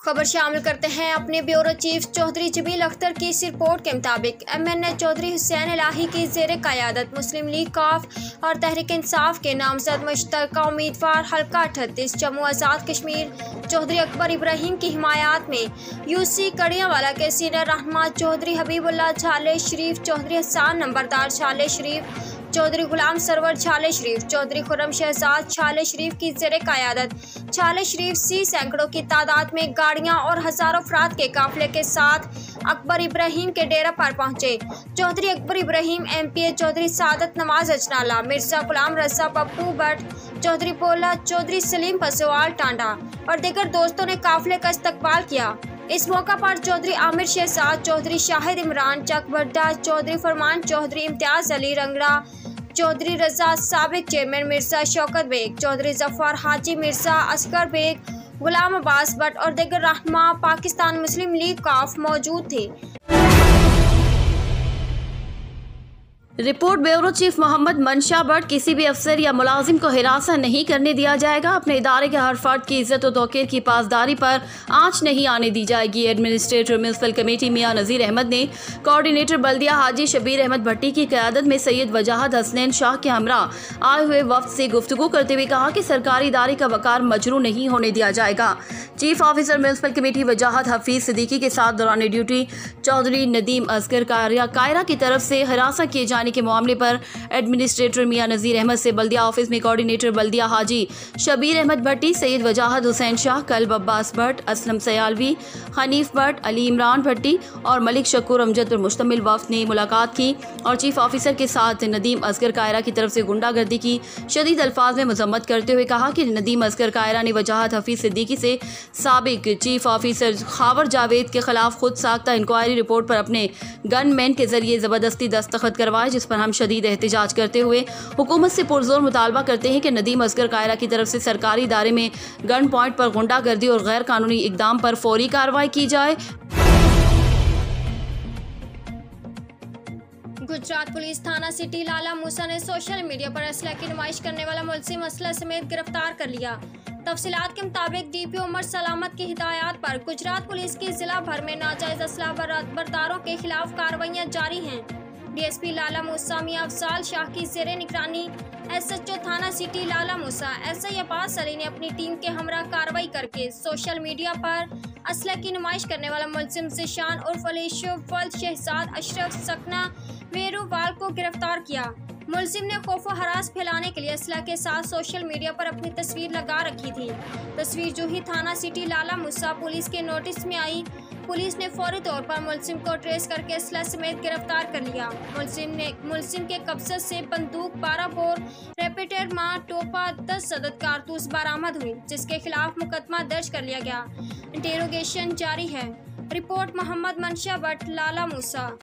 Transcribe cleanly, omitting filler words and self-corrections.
खबर शामिल करते हैं अपने ब्यूरो चीफ चौधरी जमील अख्तर की इस रिपोर्ट के मुताबिक MNA चौधरी हुसैन इलाही की ज़ेर क़यादत मुस्लिम लीग काफ और तहरीक इंसाफ के नामजद मुश्तरका उम्मीदवार हल्का 38 जम्मू आज़ाद कश्मीर चौधरी अकबर इब्राहिम की हिमायत में UC कड़ियावाला के सीनियर रहनुमा चौधरी हबीबुल्लाह झाले शरीफ, चौधरी हसन नंबरदार झाले शरीफ, चौधरी गुलाम सरवर झाले शरीफ, चौधरी खुर्रम शहजाद झाले शरीफ की ज़ेर क़यादत झाले शरीफ सैकड़ों की तादाद में गाड़ियां और हजारों अफराद के काफिले के साथ अकबर इब्राहिम के डेरा पर पहुंचे। चौधरी अकबर इब्राहिम MPA चौधरी सादत नवाज अजनाला, मिर्जा गुलाम रजा पप्पू भट्ट, चौधरी पोला, चौधरी सलीम पसवाल टांडा और दीगर दोस्तों ने काफिले का इस्तकबाल किया। इस मौका पर चौधरी आमिर शहजाद, चौधरी शाहिद इमरान चक भड्डा, चौधरी फरमान चौधरी, इम्तियाज अली रंगड़ा, चौधरी रजा साबिक चेयरमैन मिर्जा शौकत बेग, चौधरी जफर हाजी, मिर्जा असगर बेग, गुलाम अब्बास भट्ट और दीगर रहनुमा पाकिस्तान मुस्लिम लीग काफ मौजूद थे। रिपोर्ट ब्यूरो चीफ मोहम्मद मंशा भट्ट। किसी भी अफसर या मुलाजिम को हिरासत नहीं करने दिया जाएगा। अपने इदारे के हर फर्द की इज्जत और तौकीर की पासदारी पर आंच नहीं आने दी जाएगी। एडमिनिस्ट्रेटर म्युनिसिपल कमेटी मियां नज़ीर अहमद ने कोऑर्डिनेटर बल्दिया हाजी शबीर अहमद भट्टी की क़यादत में सैयद वजाहत हसनैन शाह के हमरा आए हुए वफ्द से गुफ्तगू करते हुए कहा कि सरकारी इदारे का वकार मजरू नहीं होने दिया जाएगा। चीफ ऑफिसर म्युनिसिपल कमेटी वजाहत हफीज सिद्दीकी के साथ दौरान ड्यूटी चौधरी नदीम असगर कायरा की तरफ से हिरासत किए जाने के मामले पर एडमिनिस्ट्रेटर मियां नज़ीर अहमद से बल्दिया ऑफिस में कोऑर्डिनेटर बल्दिया हाजी शबीर अहमद भट्टी, सैयद वजाहत हुसैन शाह, कल्ब अब्बास भट्ट, असलम सयालवी, हनीफ भट्ट, अली इमरान भट्टी और मलिक शकूर अमजद पर मुश्तमिल वफ्द ने मुलाकात की और चीफ ऑफिसर के साथ नदीम असगर कायरा की तरफ से गुंडागर्दी की शदीद अल्फाज में मजम्मत करते हुए कहा कि नदीम असगर कायरा ने वजाहत हफीज सिद्दीकी से साबिक चीफ ऑफिसर खावर जावेद के खिलाफ खुद साख्ता इंक्वायरी रिपोर्ट पर अपने गनमैन के जरिए ज़बरदस्ती दस्तखत करवाए, जिस पर हम शदीद एहतजाज करते हुए हुकूमत से पुरजोर मुतालबा करते हैं कि नदीम असगर कायरा की तरफ से सरकारी इदारे में गन पॉइंट पर गुंडागर्दी और गैर कानूनी इकदाम पर फौरी कार्रवाई की जाए। गुजरात पुलिस थाना सिटी लाला मूसा ने सोशल मीडिया पर असला की नुमाइश करने वाला मुलजिम असला समेत गिरफ्तार कर लिया। तफसीलात के मुताबिक DPO उमर सलामत की हिदायत पर गुजरात पुलिस की जिला भर में नाजायज असला बरदारों के खिलाफ कार्रवाइयाँ जारी हैं। DSP लाला मूसा मियां अफजाल शाह की ज़ेरे निगरानी SHO थाना सिटी लाला मूसा SI अब्बास अली ने अपनी टीम के हमरा कार्रवाई करके सोशल मीडिया पर असला की नुमाइश करने वाला मुलजिम ज़िशान उर्फ अली शुफल शहजाद अशरफ सकना वेरूवाल को गिरफ्तार किया। मुलजिम ने खौफ व हरास फैलाने के लिए असला के साथ सोशल मीडिया पर अपनी तस्वीर लगा रखी थी। तस्वीर जो ही थाना सिटी लाला मूसा पुलिस के नोटिस में आई, पुलिस ने फौरी तौर पर मुलजिम को ट्रेस करके असला समेत गिरफ्तार कर लिया। मुलजिम के कब्जे से बंदूक 12 बोर, रेपिटर मार टोपा 10 अदद कारतूस बरामद हुई, जिसके खिलाफ मुकदमा दर्ज कर लिया गया। इंटेरोगेशन जारी है। रिपोर्ट मोहम्मद मंशा भट्ट, लाला मूसा।